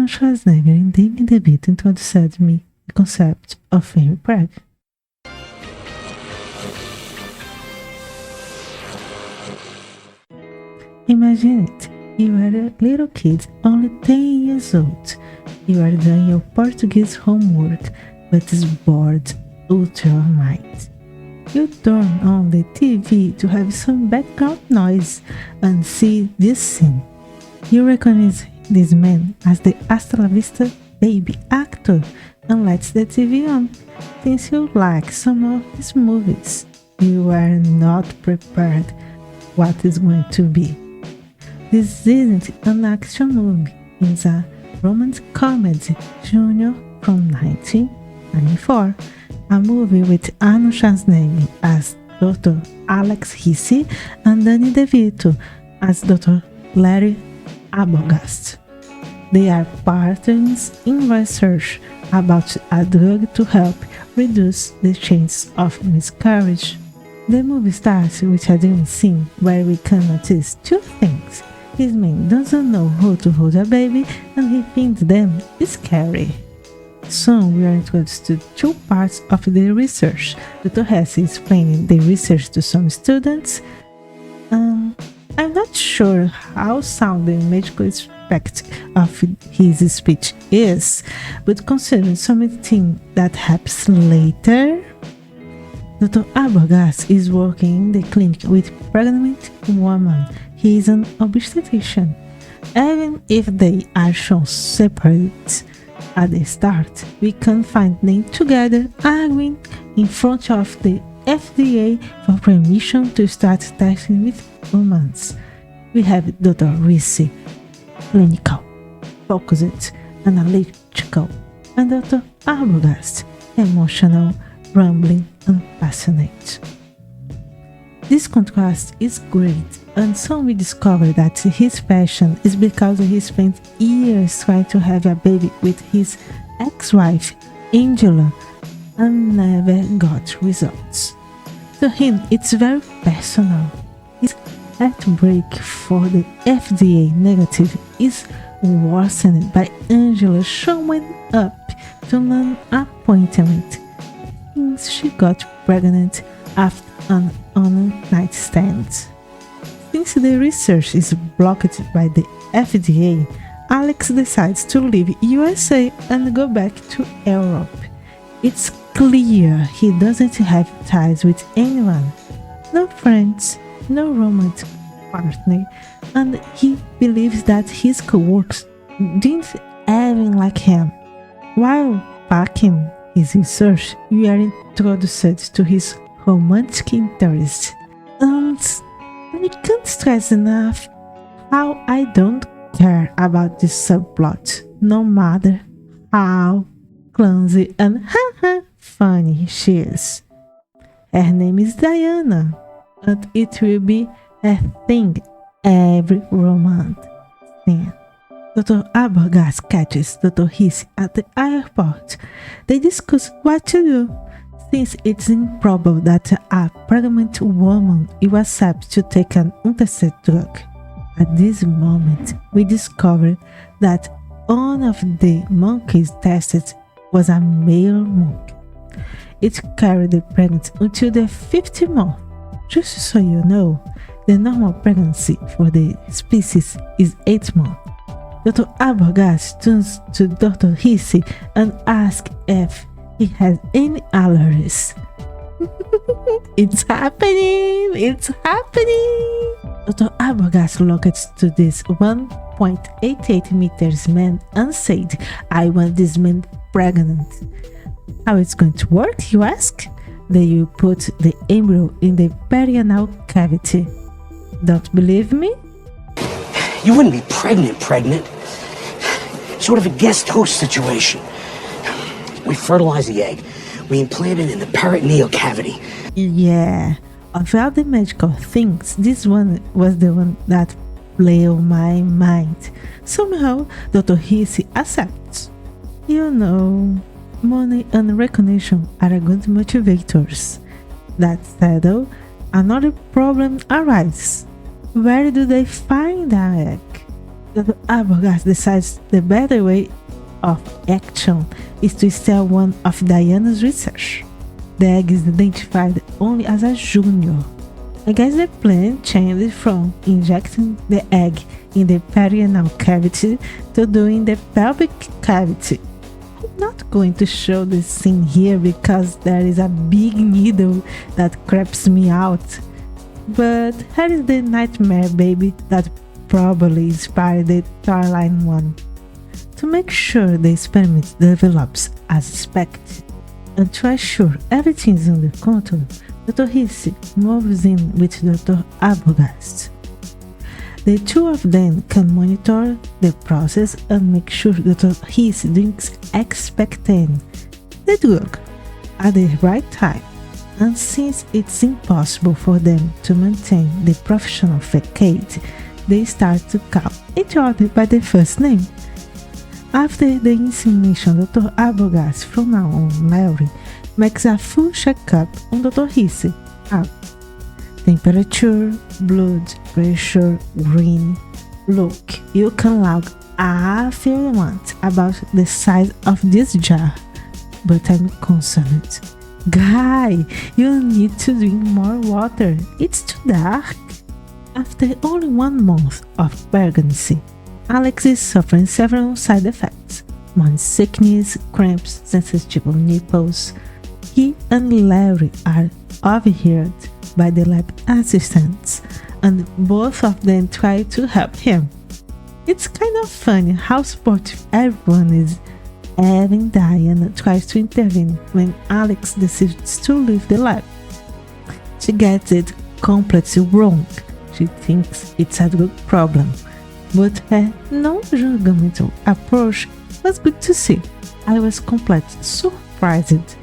Arnold Schwarzenegger and DeVito introduced me the concept of MPREG. Imagine it, you are a little kid, only 10 years old. You are doing your Portuguese homework, but is bored out your mind. You turn on the TV to have some background noise and see this scene. You recognize this man as the Hasta La Vista baby actor and lights the TV on. Since you like some of his movies, you are not prepared what is going to be. This isn't an action movie, it's a romance comedy junior from 1994, a movie with Arnold Schwarzenegger as Dr. Alex Hisey and Danny DeVito as Dr. Larry Arbogast. They are partners in research about a drug to help reduce the chance of miscarriage. The movie starts with a dream scene where we can notice two things. His man doesn't know how to hold a baby and he thinks them scary. Soon we are introduced to two parts of the research. Dr. Hesse is explaining the research to some students. I'm not sure how sound the medical aspect of his speech is, but considering something that happens later, Dr. Arbogast is working in the clinic with pregnant woman. He is an obstetrician. Even if they are shown separate at the start, we can find them together arguing in front of the FDA for permission to start testing with humans. We have Dr. Ricci, clinical, focused, analytical, and Dr. Arbogast, emotional, rambling, and passionate. This contrast is great, and soon we discover that his passion is because he spent years trying to have a baby with his ex-wife, Angela, and never got results. To him, it's very personal. His heartbreak for the FDA negative is worsened by Angela showing up to an appointment since she got pregnant after an on-night stand. Since the research is blocked by the FDA, Alex decides to leave USA and go back to Europe. It's clear he doesn't have ties with anyone, no friends, no romantic partner, and he believes that his co-workers didn't even like him. While packing his research, we are introduced to his romantic interest, and I can't stress enough how I don't care about this subplot, no matter how clumsy and funny she is. Her name is Diana, and it will be a thing every romance scene. Dr. Arbogast catches Dr. Hisse at the airport. They discuss what to do, since it's improbable that a pregnant woman will accept to take an untested drug. At this moment, we discovered that one of the monkeys tested was a male monkey. It carried the pregnancy until the 50th month. Just so you know, the normal pregnancy for the species is 8 months. Dr. Arbogast turns to Dr. Hisse and asks if he has any allergies. It's happening! It's happening! Dr. Arbogast looked to this 1.88 meters man and said, I want this man pregnant. How it's going to work, you ask? They will put the embryo in the perianal cavity. Don't believe me? You wouldn't be pregnant. Sort of a guest host situation. We fertilize the egg. We implant it in the peritoneal cavity. Yeah, of all the magical things, this one was the one that blew my mind. Somehow, Dr. Hisse accepts. You know, money and recognition are good motivators. That said, though, another problem arises. Where do they find the egg? Dr. Arbogast decides the better way of action is to steal one of Diana's research. The egg is identified only as a junior. I guess the plan changed from injecting the egg in the perianal cavity to doing the pelvic cavity. I'm not going to show this scene here because there is a big needle that creeps me out. But here is the nightmare baby that probably inspired the Starline one. To make sure the experiment develops as expected, and to assure everything is under control, Dr. Hissi moves in with Dr. Arbogast. The two of them can monitor the process and make sure Dr. Hissi drinks expectant, the drug, at the right time. And since it's impossible for them to maintain the professional facade, they start to call each other by the first name. After the insemination, Dr. Arbogast, from now on Larry, makes a full checkup on Dr. Hissi. Temperature, blood pressure, urine. Look, you can log half you want about the size of this jar, but I'm concerned. Guy, you need to drink more water. It's too dark. After only 1 month of pregnancy, Alex is suffering several side effects: morning sickness, cramps, sensitive nipples. He and Larry are overheard by the lab assistants, and both of them try to help him. It's kind of funny how supportive everyone is. Even Diana tries to intervene when Alex decides to leave the lab. She gets it completely wrong. She thinks it's a drug problem, but her non-judgmental approach was good to see. I was completely surprised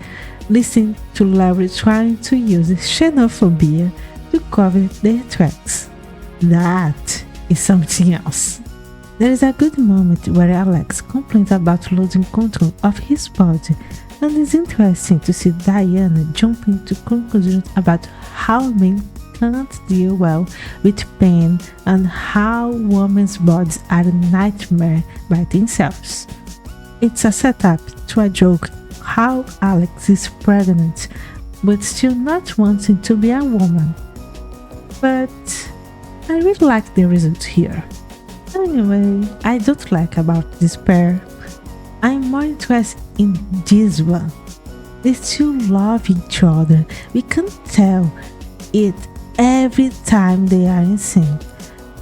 listening to Larry trying to use xenophobia to cover their tracks. That is something else. There is a good moment where Alex complains about losing control of his body, and it's interesting to see Diana jumping to conclusions about how men can't deal well with pain and how women's bodies are a nightmare by themselves. It's a setup to a joke how Alex is pregnant but still not wanting to be a woman. But I really like the result here. Anyway, I don't like about this pair. I'm more interested in this one. They still love each other. We can tell it every time they are in sync.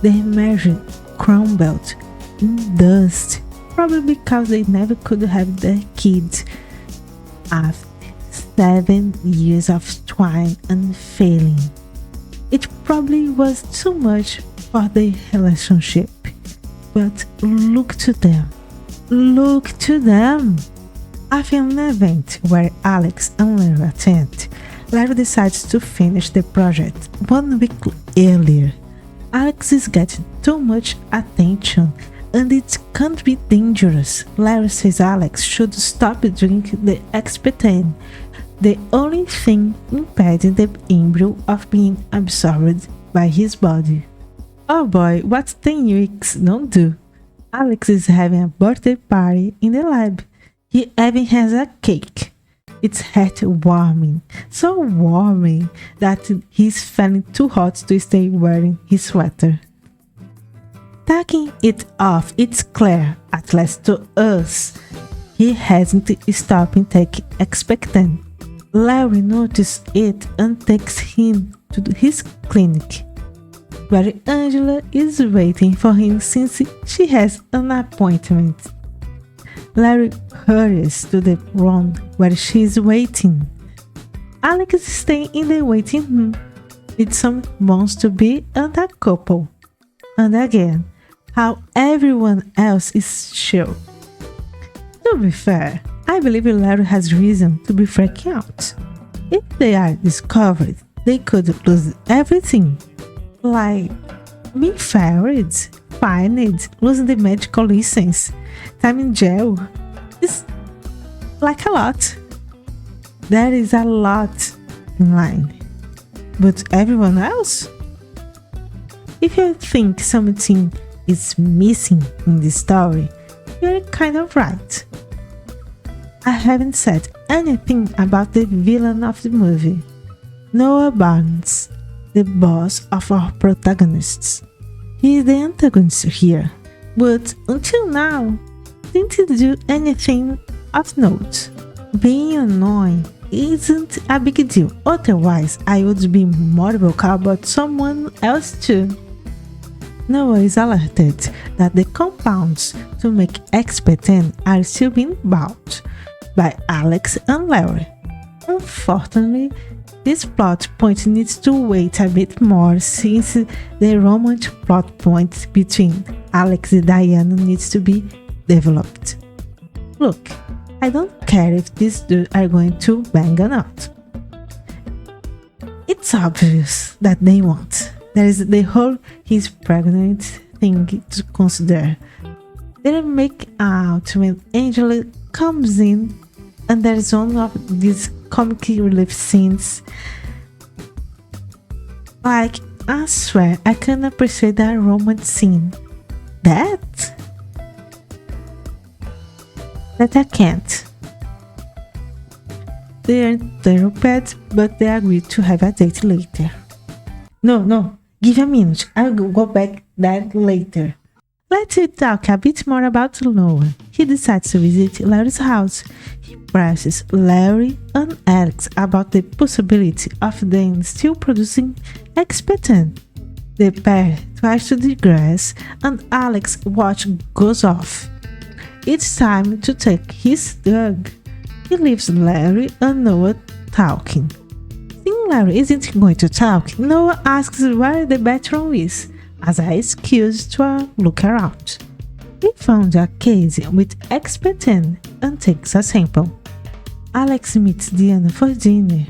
They married crumbled in dust, probably because they never could have their kids. After 7 years of trying and failing, it probably was too much for their relationship. But look to them. Look to them! After an event where Alex and Larry attend, Larry decides to finish the project 1 week earlier. Alex is getting too much attention and it can't be dangerous. Larry says Alex should stop drinking the expectant, the only thing impeding the embryo of being absorbed by his body. Oh boy, what 10 weeks don't do. Alex is having a birthday party in the lab. He even has a cake. It's heartwarming, so warming that he's feeling too hot to stay wearing his sweater. Taking it off, it's clear, at least to us, he hasn't stopped taking expectant. Larry notices it and takes him to his clinic, where Angela is waiting for him since she has an appointment. Larry hurries to the room where she is waiting. Alex is staying in the waiting room with some wants to be and a couple. And again, how everyone else is chill. To be fair, I believe Larry has reason to be freaking out. If they are discovered, they could lose everything. Like being fired, fined, losing the medical license, time in jail. It's like a lot. There is a lot in line. But everyone else? If you think something is missing in the story, you're kind of right. I haven't said anything about the villain of the movie, Noah Barnes, the boss of our protagonists. He is the antagonist here, but until now, didn't do anything of note. Being annoying isn't a big deal, otherwise I would be more vocal about someone else too. Noah is alerted that the compounds to make XP10 are still being bought by Alex and Larry. Unfortunately, this plot point needs to wait a bit more since the romantic plot point between Alex and Diana needs to be developed. Look, I don't care if these two are going to bang or not. It's obvious that they won't. There is the whole he's pregnant thing to consider. They make out when Angela comes in and there's one of these comic relief scenes. Like, I swear I can appreciate that romance scene. That I can't. They aren't therapists, but they agreed to have a date later. No, give a minute. I'll go back that later. Let's talk a bit more about Noah. He decides to visit Larry's house. He presses Larry and Alex about the possibility of them still producing XP10. The pair tries to digress and Alex's watch goes off. It's time to take his drug. He leaves Larry and Noah talking. Seeing Larry isn't going to talk, Noah asks where the bathroom is, as I excuse to look around. He found a case with XP10 and takes a sample. Alex meets Diana for dinner.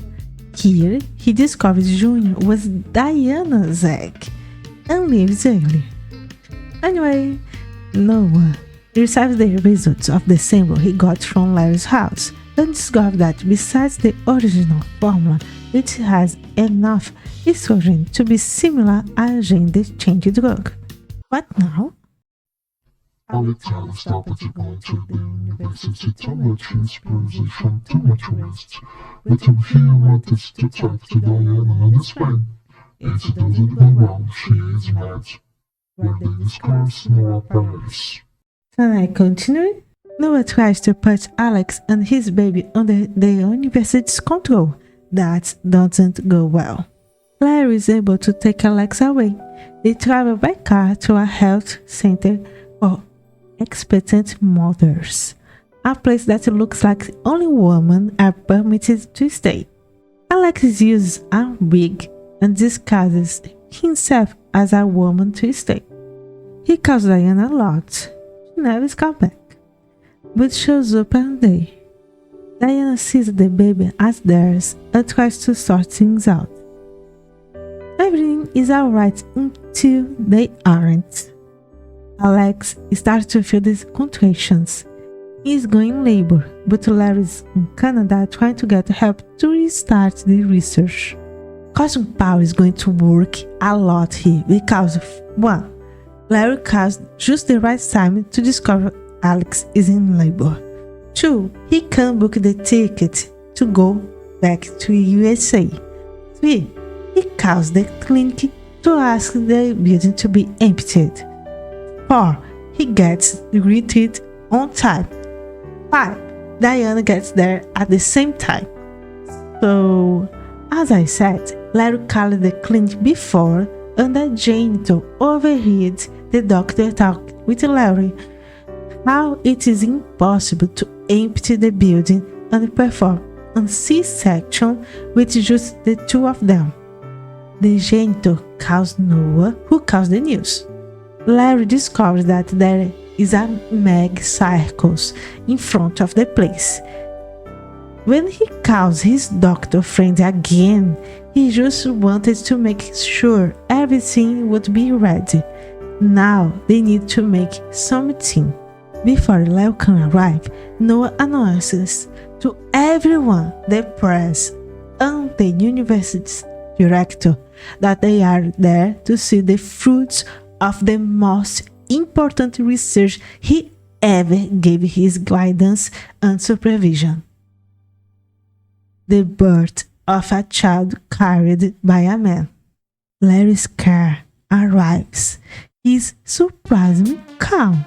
Here, he discovers Junior was Diana's egg and leaves early. Anyway, Noah receives the results of the sample he got from Larry's house and discovers that besides the original formula, it has enough estrogen to be similar a gender-change drug. What now? Alex stopped going to the university to much his position too much waste. But he wanted to talk to Diana and explain. It doesn't go well, she is mad. When they discuss Noah Paris. Can I continue? Noah tries to put Alex and his baby under the university's control. That doesn't go well. Larry is able to take Alex away. They travel by car to a health center for expectant mothers, a place that looks like only women are permitted to stay. Alex uses a wig and disguises himself as a woman to stay. He calls Diana a lot. She never comes back, but shows up one day. Diana sees the baby as theirs and tries to sort things out. Everything is alright until they aren't. Alex starts to feel these contractions. He's going in labor, but Larry's in Canada trying to get help to restart the research. Cosmic power is going to work a lot here because 1. Larry calls just the right time to discover Alex is in labor. 2. He can book the ticket to go back to USA. 3. He calls the clinic to ask the building to be emptied. 4. He gets greeted on time. 5. Diana gets there at the same time. So, as I said, Larry called the clinic before and the janitor overheard the doctor talk with Larry. How it is impossible to empty the building and perform a C-section with just the two of them. The janitor calls Noah, who calls the news. Larry discovers that there is a MPREG circus in front of the place. When he calls his doctor friend again, he just wanted to make sure everything would be ready. Now they need to make something. Before Leo can arrive, Noah announces to everyone, the press and the university's director, that they are there to see the fruits of the most important research he ever gave his guidance and supervision. The birth of a child carried by a man. Larry's car arrives. He's surprisingly calm,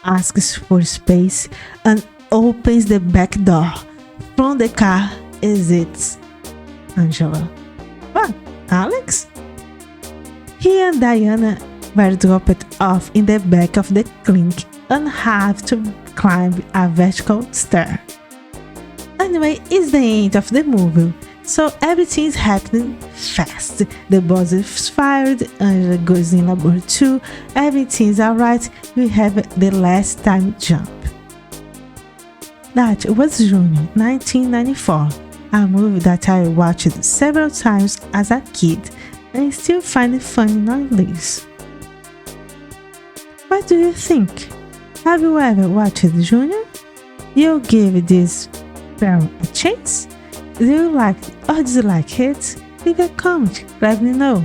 asks for space, and opens the back door. From the car exits Angela. What, Alex? He and Diana were dropped off in the back of the clinic and have to climb a vertical stair. Anyway, it's the end of the movie, so everything's happening fast. The boss is fired, Angela goes in labor 2, everything's alright, we have the last time jump. That was Junior, 1994, a movie that I watched several times as a kid and still find it funny nowadays. What do you think? Have you ever watched Junior? You give this film a chance? Do you like it or dislike it? Leave a comment, let me know.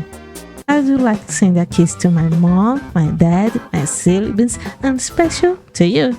I would like to send a kiss to my mom, my dad, my siblings, and special to you.